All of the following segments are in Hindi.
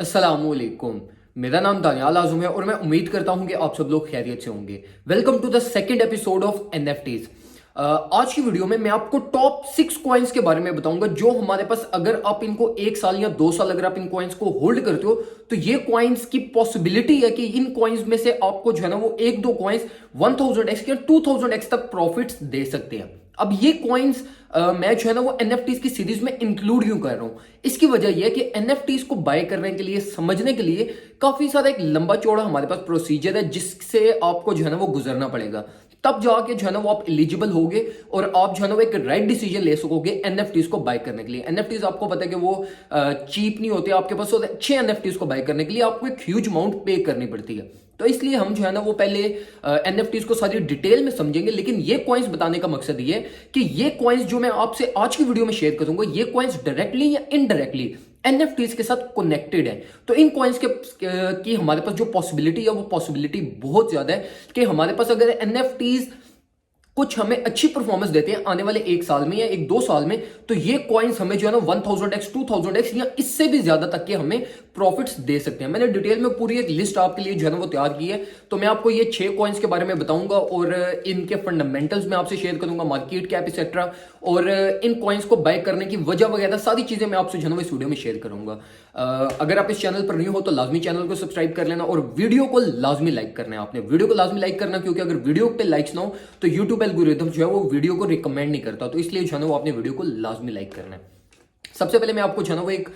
अस्सलामुअलैकुम। मेरा नाम दानियाल आज़म है और मैं उम्मीद करता हूं कि आप सब लोग खैरियत से होंगे। Welcome to the second episode of NFTs. आज की वीडियो में मैं आपको टॉप 6 कॉइन्स के बारे में बताऊंगा जो हमारे पास, अगर आप इनको 1 साल या 2 साल अगर आप इन कॉइन्स को होल्ड करते हो तो ये कॉइन्स की पॉसिबिलिटी है कि इन कॉइन्स में से आपको जो है ना वो एक दो कॉइन्स 1000x या 2000x तक प्रॉफिट्स दे सकते हैं। अब ये कॉइन्स मैं जो है ना वो एनएफटीज की सीरीज में इंक्लूड क्यों कर रहा हूं, इसकी वजह यह है कि एनएफटीज को बाय करने के लिए, समझने के लिए काफी सारा एक लंबा चौड़ा हमारे पास प्रोसीजर है जिससे आपको जो है ना वो गुजरना पड़ेगा। तब जाके जो है ना वो आप एलिजिबल होगे और आप जो है ना वो एक राइट डिसीजन ले सकोगे एनएफटीज को बाय करने के लिए। एनएफटीज आपको पता है कि वो चीप नहीं होते आपके पास, और अच्छे एनएफटीज को बाय करने के लिए आपको एक ह्यूज अमाउंट पे करनी पड़ती है। तो इसलिए हम जो है ना वो पहले एनएफटीज को सारी डिटेल में समझेंगे, लेकिन ये कॉइन्स बताने का मकसद ये है कि ये कॉइन्स जो मैं आपसे आज की वीडियो में शेयर करूंगा, ये कॉइन्स डायरेक्टली या इनडायरेक्टली एनएफटीज के साथ कनेक्टेड है। तो इन कॉइन्स के की हमारे पास जो पॉसिबिलिटी है वो पॉसिबिलिटी बहुत ज्यादा है कि हमारे पास अगर एनएफटीज कुछ हमें अच्छी परफॉर्मेंस देते हैं आने वाले 1 साल में या 1-2 साल में, तो ये कॉइन्स हमें जो है ना 1000x 2000x या इससे भी ज्यादा तक के हमें प्रॉफिट्स दे सकते हैं। मैंने डिटेल में पूरी एक लिस्ट आपके लिए जो है ना वो तैयार की है, तो मैं आपको ये 6 कॉइन्स के बारे में बताऊंगा और इनके फंडामेंटल्स में आपसे शेयर करूंगा, मार्केट कैप एक्सेट्रा, और इन कॉइन्स को बाय करने की वजह वगैरह सारी चीजें मैं आपसे जो है ना इस वीडियो में शेयर करूंगा। अगर आप इस चैनल पर न्यू हो तो लाजमी चैनल को सब्सक्राइब कर लेना और वीडियो को लाजमी लाइक करना है। आपने वीडियो को लाजमी लाइक करना, क्योंकि अगर वीडियो पे लाइक्स ना हो तो यूट्यूब एल्गोरिथम जो है वो वीडियो को रिकमेंड नहीं करता, तो इसलिए जो है ना वो आपने वीडियो को लाजमी लाइक करना है। सबसे पहले मैं आपको जो है ना वो एक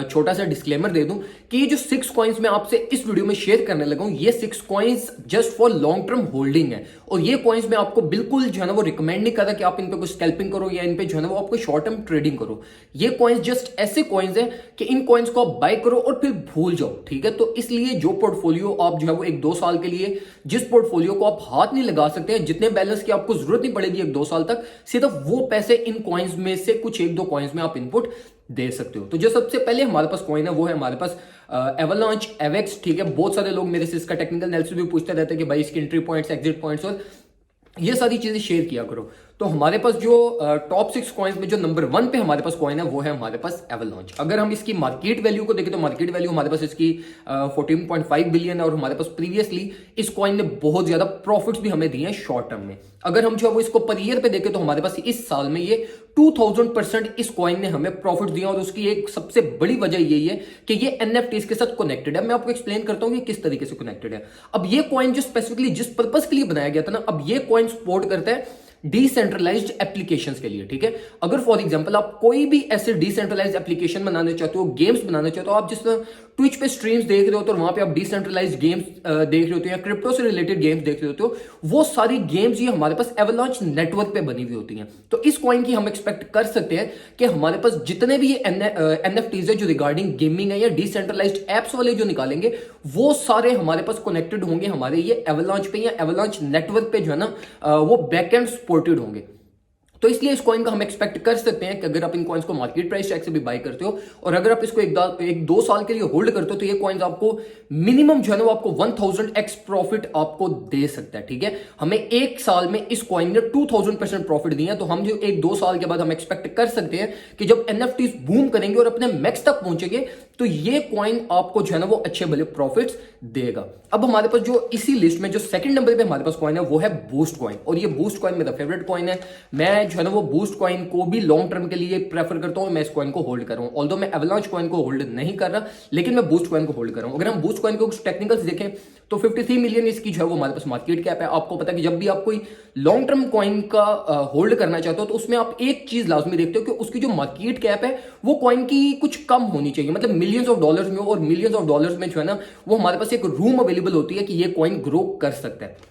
छोटा सा डिस्क्लेमर दे दूं कि ये जो 6 कॉइन्स मैं आपसे इस वीडियो में शेयर करने लगा हूं, ये 6 coins just for long term holding है। और ये कॉइन्स मैं आपको बिल्कुल जो है ना वो रिकमेंड नहीं करता कि आप इन पे कुछ स्कैल्पिंग करो या इन पे जो है ना वो आपको शॉर्ट टर्म ट्रेडिंग करो। ये कॉइन्स जस्ट ऐसे कॉइन्स हैं कि इन कॉइन्स को आप बाय करो और फिर भूल जाओ, ठीक है। तो इसलिए जो पोर्टफोलियो आप जो है वो 1-2 साल के लिए, जिस पोर्टफोलियो को आप हाथ नहीं लगा सकते हैं, जितने बैलेंस की आपको जरूरत नहीं पड़ेगी 1-2 साल तक, सिर्फ वो पैसे इन कॉइन्स में से कुछ 1-2 कॉइन्स में आप इनपुट दे सकते हो। तो जो सबसे पहले हमारे पास कॉइन है वो है हमारे पास एवलांच एवेक्स, ठीक है। बहुत सारे लोग मेरे से इसका टेक्निकल एनालिसिस भी पूछते रहते हैं कि भाई इसकी एंट्री पॉइंट्स, एग्जिट पॉइंट्स और ये सारी चीजें शेयर किया करो। तो हमारे पास जो टॉप 6 कॉइन्स में जो नंबर 1 पे हमारे पास कॉइन है वो है हमारे पास एवलांच। अगर हम इसकी मार्केट वैल्यू को देखें तो मार्केट वैल्यू हमारे पास इसकी 14.5 बिलियन है, और हमारे पास प्रीवियसली इस कॉइन ने बहुत ज्यादा प्रॉफिट्स भी हमें दिए हैं शॉर्ट टर्म में। अगर हम जो है वो इसको पर ईयर पे देखें तो हमारे पास इस साल में ये 2000% इस कॉइन ने हमें प्रॉफिट दिया, और उसकी एक सबसे बड़ी वजह यही है कि ये एनएफटीज के साथ कनेक्टेड है। मैं आपको एक्सप्लेन करता हूं कि किस तरीके से कनेक्टेड है। अब ये कॉइन जो स्पेसिफिकली जिस पर्पस के लिए बनाया गया था ना, अब ये कॉइन सपोर्ट करता है डिसेंट्रलाइज्ड एप्लीकेशंस के लिए, ठीक है। अगर फॉर एग्जांपल आप कोई भी ऐसे डिसेंट्रलाइज्ड एप्लीकेशन बनाना चाहते हो, गेम्स बनाना चाहते हो, आप जिस ट्विच पे स्ट्रीम्स देख रहे हो तो वहां पे आप डिसेंट्रलाइज्ड गेम्स देख रहे होते हो या क्रिप्टो से रिलेटेड गेम्स देख रहे होते हो, वो सारी गेम्स ये हमारे पास एवलांच नेटवर्क पे बनी हुई होती हैं। तो इस कॉइन की हम एक्सपेक्ट कर सकते हैं कि हमारे पास जितने भी एनएफटीज है जो रिगार्डिंग गेमिंग है या डिसेंट्रलाइज्ड एप्स वाले जो निकालेंगे, वो सारे हमारे पास कनेक्टेड होंगे हमारे ये एवलांच पे या एवलांच नेटवर्क पे जो है ना वो बैकएंड सपोर्टेड होंगे। तो इसलिए इस कॉइन का हम एक्सपेक्ट कर सकते हैं कि अगर आप इन कॉइन्स को मार्केट प्राइस टैग से भी बाय करते हो और अगर आप इसको 1-2 साल के लिए होल्ड करते हो तो ये कॉइन्स आपको मिनिमम जो है ना वो आपको 1000x प्रॉफिट आपको दे सकता है, ठीक है। हमें 1 साल में इस कॉइन ने 2000% प्रॉफिट दिया, तो हम जो 1-2 साल के बाद हम एक्सपेक्ट कर सकते हैं कि जब एनएफटीज बूम करेंगे और अपने मैक्स तक पहुंचेंगे तो ये कॉइन आपको जो है ना वो अच्छे भले प्रॉफिट्स देगा। अब हमारे पास जो इसी लिस्ट में जो सेकंड नंबर पे हमारे पास कॉइन है वो है बूस्ट कॉइन, और ये बूस्ट कॉइन मेरा फेवरेट कॉइन है। मैं जो है ना वो बूस्ट कॉइन को भी लॉन्ग टर्म के लिए प्रेफर करता हूं, मैं इस कॉइन को होल्ड कर रहा हूं। ऑल्दो मैं एवलांच कॉइन को होल्ड नहीं कर रहा, लेकिन मैं बूस्ट कॉइन को होल्ड कर रहा हूं। अगर हम बूस्ट कॉइन को कुछ टेक्निकल्स देखें तो 53 मिलियन इसकी जो है वो हमारे पास मार्केट कैप है। आपको पता है कि जब भी आप कोई लॉन्ग टर्म कॉइन का होल्ड करना चाहते हो तो उसमें आप एक चीज लाजमी देखते हो कि उसकी जो मार्केट कैप है वो कॉइन की कुछ कम होनी चाहिए, मतलब मिलियंस ऑफ डॉलर्स में, और मिलियंस ऑफ डॉलर्स में जो है ना वो हमारे पास एक रूम अवेलेबल होती है कि ये कॉइन ग्रो कर सकता है।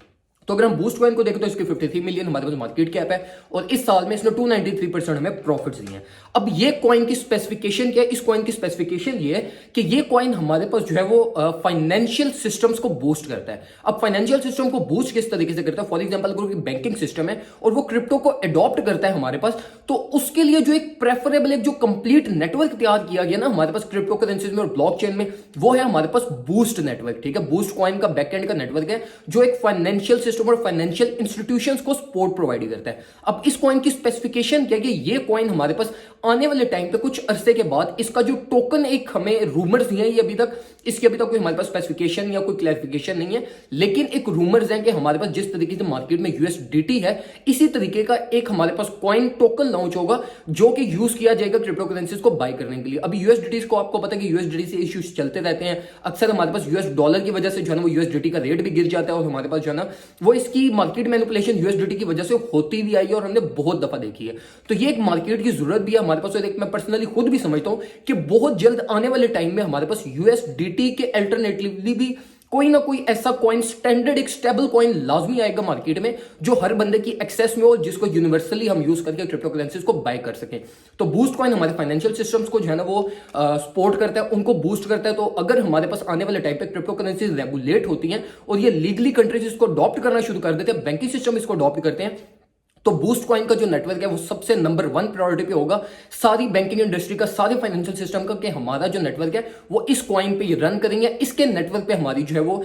तो अगर हम बूस्ट कॉइन को देखें तो इसके 53 मिलियन हमारे पास मार्केट कैप है, और इस साल में इसने 293% हमें प्रॉफिट्स दिए हैं। अब ये कॉइन की स्पेसिफिकेशन क्या है? इस कॉइन की स्पेसिफिकेशन ये है कि ये कॉइन हमारे पास जो है वो फाइनेंशियल सिस्टम्स को बूस्ट करता है। अब फाइनेंशियल सिस्टम को बूस्ट किस तरीके से करता है? फॉर एग्जांपल अगर बैंकिंग सिस्टम है और वो क्रिप्टो को अडॉप्ट करता है हमारे पास, तो उसके लिए जो एक प्रेफरेबल, एक जो कंप्लीट नेटवर्क तैयार किया गया ना हमारे पास क्रिप्टो करेंसीज में और ब्लॉकचेन में, वो है हमारे पास बूस्ट नेटवर्क, ठीक है। बूस्ट कॉइन का बैकएंड का नेटवर्क है जो एक financial system customer financial institutions को सपोर्ट प्रोवाइड करता है। अब इस कॉइन की स्पेसिफिकेशन क्या है कि ये कॉइन हमारे पास आने वाले टाइम पे कुछ अरसे के बाद इसका जो टोकन एक हमें रूमर्स दिए हैं, ये अभी तक इसके अभी तक कोई हमारे पास स्पेसिफिकेशन या कोई क्लैरिफिकेशन नहीं है, लेकिन एक रूमर्स हैं कि हमारे पास जिस तरीके से मार्केट में यूएसडीटी है इसी तरीके का एक हमारे पास कॉइन टोकन लॉन्च होगा जो कि यूज किया जाएगा क्रिप्टो करेंसीज को बाय करने के लिए। अभी यूएसडीटी को आपको पता है कि यूएसडीटी से इश्यूज चलते रहते हैं, अक्सर हमारे पास यूएस डॉलर की वजह से जो है ना वो यूएसडीटी का रेट भी गिर जाता है और हमारे पास जो है ना वो इसकी मार्केट मैनिपुलेशन यूएसडीटी की वजह से होती भी आई है और हमने बहुत दफा देखी है। तो ये एक मार्केट की जरूरत भी है हमारे पास और एक मैं पर्सनली खुद भी समझता हूं कि बहुत जल्द आने वाले टाइम में हमारे पास यूएसडीटी के अल्टरनेटिवली भी कोई ना कोई ऐसा कॉइन, स्टैंडर्ड एक स्टेबल कॉइन लाजमी आएगा मार्केट में जो हर बंदे की एक्सेस में हो, जिसको यूनिवर्सली हम यूज करके क्रिप्टो करेंसीज को बाय कर सकें। तो बूस्ट कॉइन हमारे फाइनेंशियल सिस्टम्स को जो है ना वो सपोर्ट करता है, उनको बूस्ट करता है। तो अगर हमारे पास आने वाले टाइम पे क्रिप्टो करेंसीज रेगुलेट होती हैं और ये लीगली कंट्रीज इसको अडॉप्ट करना शुरू कर देते हैं, बैंकिंग सिस्टम इसको अडॉप्ट करते हैं, तो बूस्ट कॉइन का जो नेटवर्क है वो सबसे नंबर 1 प्रायोरिटी पे होगा सारी बैंकिंग इंडस्ट्री का, सारे फाइनेंशियल सिस्टम का, कि हमारा जो नेटवर्क है वो इस कॉइन पे रन करेंगे, इसके नेटवर्क पे हमारी जो है वो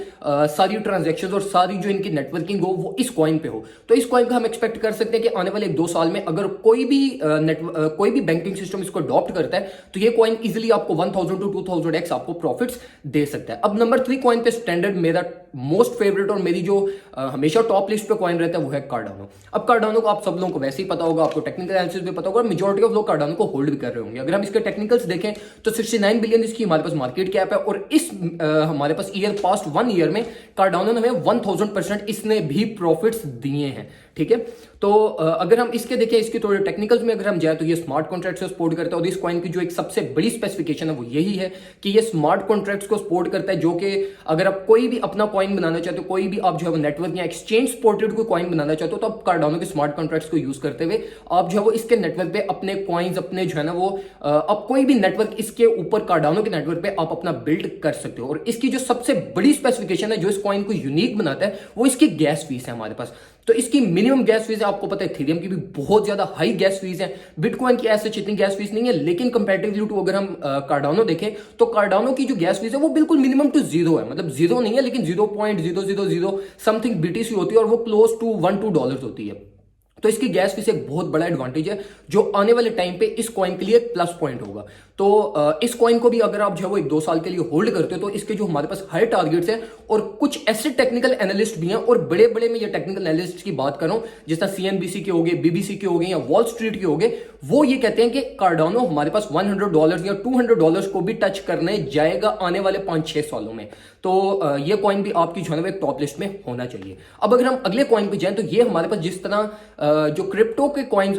सारी ट्रांजैक्शंस और सारी जो इनकी नेटवर्किंग हो वो इस कॉइन पे हो। तो इस कॉइन का हम एक्सपेक्ट कर सकते हैं कि आने वाले 1-2 साल में अगर कोई भी बैंकिंग सिस्टम इसको अडॉप्ट करता है तो ये कॉइन इजिली आपको 1000 to 2000x आपको प्रॉफिट्स दे सकता है। अब नंबर 3 कॉइन पे स्टैंडर्ड मेरा मोस्ट फेवरेट और मेरी जो हमेशा टॉप लिस्ट पे कॉइन रहता है वो है कार्डानो। अब कार्डानो को आप सब लोगों को वैसे ही पता होगा, आपको टेक्निकल एनालिसिस भी पता होगा, मेजॉरिटी ऑफ लोग कार्डानो को होल्ड भी कर रहे होंगे। अगर हम इसके टेक्निकल्स देखें तो 69 बिलियन इसकी हमारे पास मार्केट कैप है और इस हमारे पास पास्ट 1 ईयर में कार्डानो ने हमें 1000% इसने भी प्रॉफिट्स दिए हैं। ठीक है, तो अगर हम इसके देखें, इसके थोड़े टेक्निकल्स में अगर हम जाए तो ये स्मार्ट कॉन्ट्रैक्ट्स को सपोर्ट करता है और इस कॉइन की जो एक सबसे बड़ी स्पेसिफिकेशन है वो यही है कि ये स्मार्ट कॉन्ट्रैक्ट्स को सपोर्ट करता है, जो कि अगर आप कोई भी अपना कॉइन बनाना चाहते हो, कोई भी आप जो है वो नेटवर्क या एक्सचेंज सपोर्टेड कोई कॉइन बनाना चाहते हो, तो आप कार्डानो के स्मार्ट कॉन्ट्रैक्ट्स को यूज करते हुए आप जो है वो इसके नेटवर्क पे अपने कॉइन्स, अपने जो है ना वो आप कोई भी नेटवर्क इसके ऊपर कार्डानो के नेटवर्क पे आप अपना बिल्ड कर सकते हो। और इसकी जो सबसे बड़ी स्पेसिफिकेशन है जो इस कॉइन को यूनिक बनाता है वो इसकी गैस फीस है हमारे पास। तो इसकी मिनिमम गैस फीस है, आपको पता है इथेरियम की भी बहुत ज्यादा हाई गैस फीस है, बिटकॉइन की ऐसे इतनी गैस फीस नहीं है, लेकिन कंपैरेटिवली टू अगर हम कार्डानो देखें तो कार्डानो की जो गैस फीस है वो बिल्कुल मिनिमम टू 0 है, मतलब 0 नहीं है लेकिन 0.000 समथिंग बीटीसी होती है और वो क्लोज टू $1-2 होती है। तो इसकी गैस फीस एक बहुत बड़ा एडवांटेज है जो आने वाले टाइम पे इस कॉइन के लिए एक प्लस पॉइंट होगा। तो इस कॉइन को भी अगर आप जो है वो 1-2 साल के लिए होल्ड करते हो तो इसके जो हमारे पास हाई टारगेट्स हैं और कुछ ऐसे टेक्निकल एनालिस्ट भी हैं, और बड़े बड़े में ये टेक्निकल एनालिस्ट की बात कर रहा हूं जिस तरह सीएनबीसी के हो गए, बीबीसी के हो गए या वॉल स्ट्रीट के हो गए, वो ये कहते हैं कि कार्डानो हमारे पास $100 या $200 को भी टच करने जाएगा आने वाले 5-6 सालों में। तो ये कॉइन भी आपकी जो है ना एक टॉप लिस्ट में होना चाहिए। अब अगर हम अगले कॉइन पे जाएं तो ये हमारे पास जिस तरह जो क्रिप्टो के कॉइन,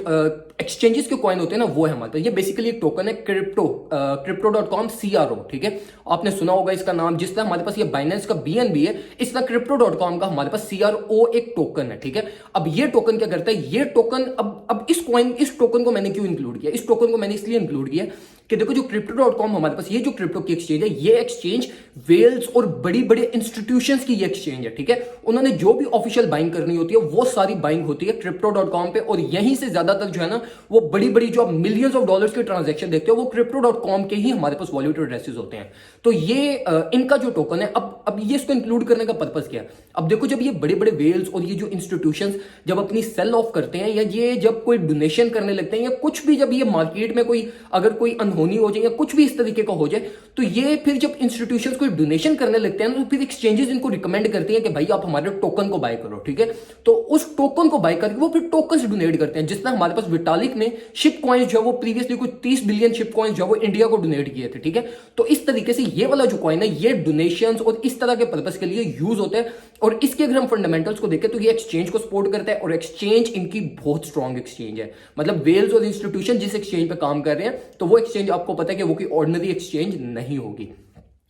एक्सचेंजेस के कॉइन होते हैं ना, वो है हमारे पास। ये बेसिकली एक टोकन है crypto.com CRO। ठीक है, आपने सुना होगा इसका नाम। जिस तरह हमारे पास ये बाइनेंस का BNB है, इस तरह crypto.com का हमारे पास CRO एक टोकन है। ठीक है, अब ये टोकन क्या करता है, ये टोकन अब इस टोकन को मैंने क्यों इंक्लूड किया, इस टोकन को मैंने इसलिए इंक्लूड किया कि देखो जो crypto.com हमारे पास, ये जो क्रिप्टो की एक्सचेंज है, ये एक्सचेंज वेल्स और बड़ी बड़े इंस्टीट्यूशंस की ये एक्सचेंज है। ठीक है, उन्होंने जो भी ऑफिशियल बाइंग करनी होती है वो सारी बाइंग होती है crypto.com पे, और यहीं से ज्यादातर जो है ना वो बड़ी बड़ी जो आप मिलियंस ऑफ डॉलर्स के ट्रांजैक्शन देखते हो वो crypto.com के ही हमारे पास वॉलेट एड्रेसेस होते हैं। तो ये इनका जो टोकन है, अब ये इसको इंक्लूड करने का पर्पस क्या है। अब देखो जब ये बड़े बड़े वेल्स और ये जो इंस्टीट्यूशंस जब अपनी सेल ऑफ करते हैं, या ये जब कोई डोनेशन करने लगते हैं, या कुछ भी जब ये मार्केट में कोई अगर कोई अनहोनी हो जाए या कुछ भी इस तरीके का हो जाए, तो ये फिर जब इंस्टीट्यूशंस कोई डोनेशन करने लगते हैं तो फिर एक्सचेंजेस इनको रिकमेंड करती हैं कि भाई आप हमारे टोकन को बाय करो। ठीक है, तो उस टोकन को बाय करके वो फिर टोकन डोनेट करते हैं। जिस तरह हमारे पास विटालिक ने शिप कॉइन्स जो है वो प्रीवियसली कुछ 30 बिलियन शिप कॉइन्स जो है वो इंडिया को डोनेट किए थे। ठीक है, तो इस तरीके से ये वाला जो कॉइन है ये डोनेशंस और इस तरह के पर्पस के लिए यूज होता है। और इसके अगर हम फंडामेंटल्स को देखें तो ये एक्सचेंज को सपोर्ट करता है, और एक्सचेंज इनकी बहुत स्ट्रॉन्ग एक्सचेंज है। मतलब वेल्स और इंस्टीट्यूशन जिस एक्सचेंज पे काम कर रहे हैं तो वो एक्सचेंज आपको पता है कि वो कोई ऑर्डिनरी एक्सचेंज नहीं होगी।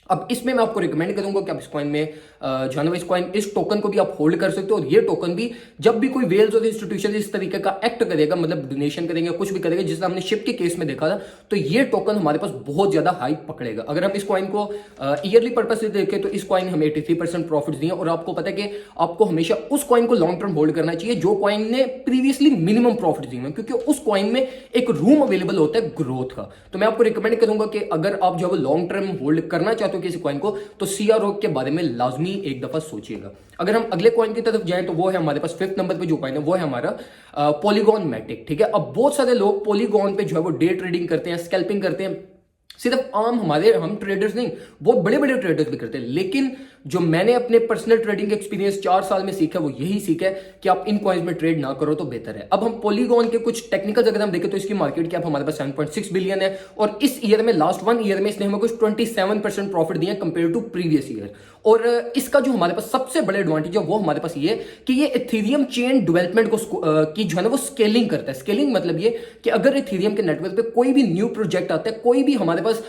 अब इसमें मैं आपको रिकमेंड करूंगा कि आप इस कॉइन में जो है ना इस कॉइन, इस टोकन को भी आप होल्ड कर सकते हो। और ये टोकन भी जब भी कोई वेल्स और इंस्टीट्यूशन इस तरीके का एक्ट करेगा, मतलब डोनेशन करेंगे, कुछ भी करेगा, जिस हमने शिप के केस में देखा था, तो ये टोकन हमारे पास बहुत ज्यादा हाइप पकड़ेगा। अगर हम इस कॉइन को ईयरली पर्पज से देखें तो इस कॉइन हमें 83% प्रॉफिट दिए। और आपको पता है कि आपको हमेशा उस कॉइन को लॉन्ग टर्म होल्ड करना चाहिए जो कॉइन ने प्रीवियसली मिनिमम प्रॉफिट दिए हैं, क्योंकि उस कॉइन में एक रूम अवेलेबल होता है ग्रोथ का। तो मैं आपको रिकमेंड करूंगा कि अगर आप जो है लॉन्ग टर्म होल्ड करना चाहते हो चाहते हो किसी कॉइन को तो CRO के बारे में लाजमी एक दफा सोचिएगा। अगर हम अगले कॉइन की तरफ जाएं तो वो है हमारे पास 5th नंबर पे जो कॉइन है वो है हमारा पॉलीगॉन मैटिक, ठीक है। अब बहुत सारे लोग पॉलीगॉन पे जो है वो डे ट्रेडिंग करते हैं, स्कैल्पिंग करते हैं। सिर्फ हम ट्रेडर्स नहीं, बहुत बड़े बड़े ट्रेडर्स भी करते हैं। लेकिन जो मैंने अपने पर्सनल ट्रेडिंग एक्सपीरियंस 4 साल में सीखा वो यही सीखा है कि आप इन कॉइन्स में ट्रेड ना करो तो बेहतर है। अब हम पॉलीगॉन के कुछ टेक्निकल्स अगर हम देखें तो इसकी मार्केट कैप हमारे पास 7.6 बिलियन है और इस ईयर में लास्ट 1 ईयर में इसने हमें कुछ 27% प्रॉफिट दिया कंपेयर टू प्रीवियस ईयर। और इसका जो हमारे पास सबसे बड़ा एडवांटेज है वो हमारे पास ये कि ये इथेरियम चेन डेवलपमेंट को की जो है ना वो स्केलिंग करता है। स्केलिंग मतलब ये कि अगर इथेरियम के नेटवर्क पे कोई भी न्यू प्रोजेक्ट आता है, कोई भी हमारे पास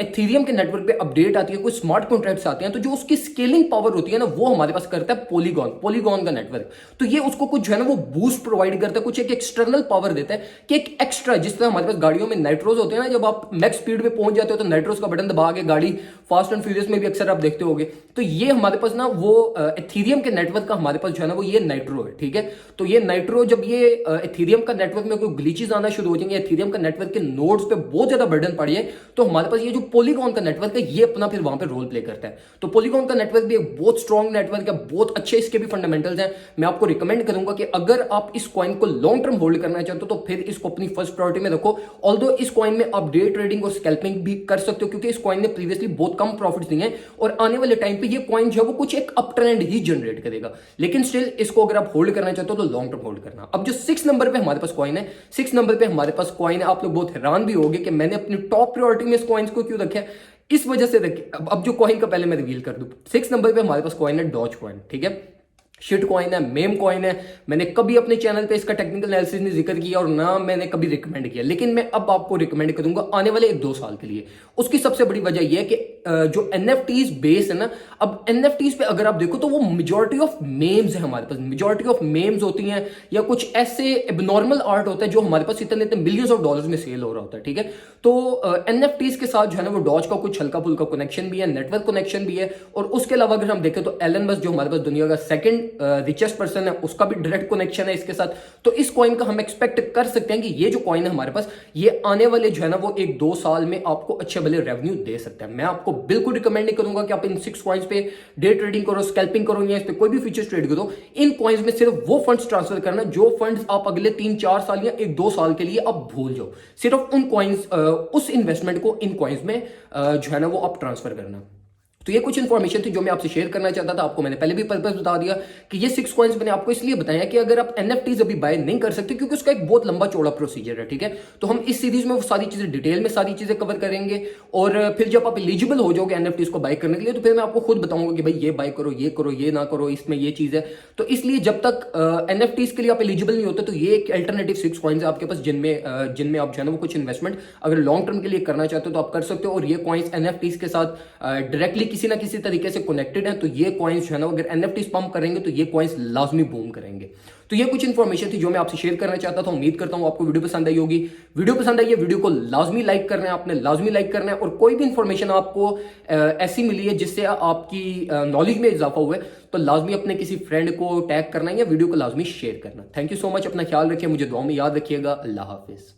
इथेरियम के नेटवर्क पे अपडेट आती है, कोई स्मार्ट कॉन्ट्रैक्ट्स आते हैं, तो जो उसकी स्केलिंग पावर होती है ना वो हमारे पास करता है पॉलीगॉन का नेटवर्क। तो ये उसको कुछ जो है ना वो बूस्ट प्रोवाइड करता है, कुछ एक एक्सटर्नल पावर देता है कि एक एक्स्ट्रा, जिस तरह हमारे पास गाड़ियों में नाइट्रोज होते हैं ना, जब आप मैक्स स्पीड पे पहुंच जाते हो तो नाइट्रोज का बटन दबा के गाड़ी फास्ट एंड फ्यूरियस में भी अक्सर आप देखते होगे। तो ये हमारे पास ना वो इथेरियम के नेटवर्क का हमारे पास जो है ना वो ये नाइट्रो है, ठीक है। तो ये नाइट्रो जब ये इथेरियम का नेटवर्क में कोई ग्लिचेस आना शुरू हो जाएंगे, इथेरियम का नेटवर्क के नोड्स पे बहुत ज्यादा बर्डन पड़ी है, तो हमारे पास ये जो पॉलीगॉन का नेटवर्क है ये अपना फिर वहां पे रोल प्ले करता है। तो पॉलीगॉन का नेटवर्क भी एक बहुत स्ट्रॉन्ग नेटवर्क है, बहुत अच्छे इसके भी फंडामेंटल्स हैं। मैं आपको रिकमेंड करूंगा कि अगर आप इस कॉइन को लॉन्ग टर्म होल्ड करना चाहते हो तो फिर इसको अपनी फर्स्ट प्रायोरिटी में रखो। ऑल्दो इस कॉइन में आप डे ट्रेडिंग और स्कैल्पिंग भी कर सकते हो क्योंकि इस कॉइन ने प्रीवियसली बहुत कम प्रॉफिट्स दिए हैं और आने वाले टाइम पे ये कॉइन जो है वो कुछ एक अप ट्रेंड ही जनरेट करेगा। लेकिन स्टिल इसको अगर आप होल्ड करना चाहते हो तो लॉन्ग टर्म होल्ड करना। अब जो 6 नंबर पे हमारे पास कॉइन है, 6 नंबर पे हमारे पास कॉइन है, आप लोग बहुत हैरान भी होंगे कि मैंने अपनी टॉप प्रायोरिटी में इस कॉइन्स को क्यों रखा है। इस वजह से रखिए, अब जो कॉइन का पहले मैं रिवील कर दूं। 6 नंबर पे हमारे पास कॉइन है डॉज कॉइन, ठीक है। शिट कॉइन है, मेम कॉइन है। मैंने कभी अपने चैनल पे इसका टेक्निकल एनालिसिस नहीं जिक्र किया और ना मैंने कभी रिकमेंड किया, लेकिन मैं अब आपको रिकमेंड करूंगा आने वाले 1-2 साल के लिए। उसकी सबसे बड़ी वजह यह है कि जो NFTs बेस है ना, अब NFTs पे अगर आप देखो तो वो मेजॉरिटी ऑफ मेम्स है हमारे पास, मेजॉरिटी ऑफ मेम्स होती हैं या कुछ ऐसे एबनॉर्मल आर्ट होता है जो हमारे पास इतने इतने मिलियंस ऑफ डॉलर्स में सेल हो रहा होता है, ठीक है। तो NFTs के साथ जो है ना वो डॉज का कुछ हल्का फुल्का कनेक्शन भी है, नेटवर्क कनेक्शन भी है। और उसके अलावा अगर हम देखें तो एलन मस्क जो हमारे पास दुनिया का सेकंड रिचेस्ट पर्सन है, उसका भी डायरेक्ट कनेक्शन है इसके साथ। तो इस कॉइन का हम एक्सपेक्ट कर सकते हैं कि ये जो कॉइन है हमारे पास ये आने वाले जो है ना वो 1-2 साल में आपको अच्छे भले रेवेन्यू दे सकता है। मैं आपको बिल्कुल रिकमेंड नहीं करूंगा कि आप इन 6 कॉइन्स पे डे ट्रेडिंग करो, स्कैल्पिंग करो या इस पे कोई भी फ्यूचर्स ट्रेड करो। इन कॉइन्स में सिर्फ वो फंड्स ट्रांसफर करना जो फंड्स आप अगले 3-4 साल या 1-2 साल के लिए आप भूल जाओ। सिर्फ उन कॉइन्स उस इन्वेस्टमेंट को इन कॉइन्स में जो है ना वो आप ट्रांसफर करना। तो ये कुछ इन्फॉर्मेशन थी जो मैं आपसे शेयर करना चाहता था। आपको मैंने पहले भी पर्पस बता दिया कि ये 6 कॉइन्स मैंने आपको इसलिए बताया कि अगर आप NFTs अभी बाय नहीं कर सकते क्योंकि उसका एक बहुत लंबा चौड़ा प्रोसीजर है, ठीक है। तो हम इस सीरीज में वो सारी चीजें डिटेल में सारी चीजें कवर करेंगे और फिर जब आप एलिजिबल हो जाओगे NFTs को बाय करने के लिए तो फिर मैं आपको खुद बताऊंगा कि भाई ये बाय करो, ये करो, ये ना करो, इसमें ये चीज है। तो इसलिए जब तक NFTs के लिए आप एलिजिबल नहीं होते तो ये एक अल्टरनेटिव 6 कॉइन्स है आपके पास जिनमें आप जो है ना वो कुछ इन्वेस्टमेंट अगर लॉन्ग टर्म के लिए करना चाहते हो तो आप कर सकते हो। और ये कॉइन्स NFTs के साथ डायरेक्टली किसी ना किसी तरीके से कनेक्टेड है। तो ये कॉइन्स जो है ना अगर NFTs पंप करेंगे तो ये कॉइन्स लाजमी बूम करेंगे। तो ये कुछ इन्फॉर्मेशन थी जो मैं आपसे शेयर करना चाहता था। उम्मीद करता हूं आपको वीडियो पसंद आई होगी। वीडियो पसंद आई है, वीडियो को लाजमी लाइक करना है, आपने लाजमी लाइक करना है। और कोई भी इंफॉर्मेशन आपको ऐसी मिली है जिससे आपकी नॉलेज में इजाफा हुआ है तो लाजमी अपने किसी फ्रेंड को टैग करना है या वीडियो को लाजमी शेयर करना। थैंक यू सो मच, अपना ख्याल रखिए, मुझे दुआ में याद रखिएगा। अल्लाह हाफिज।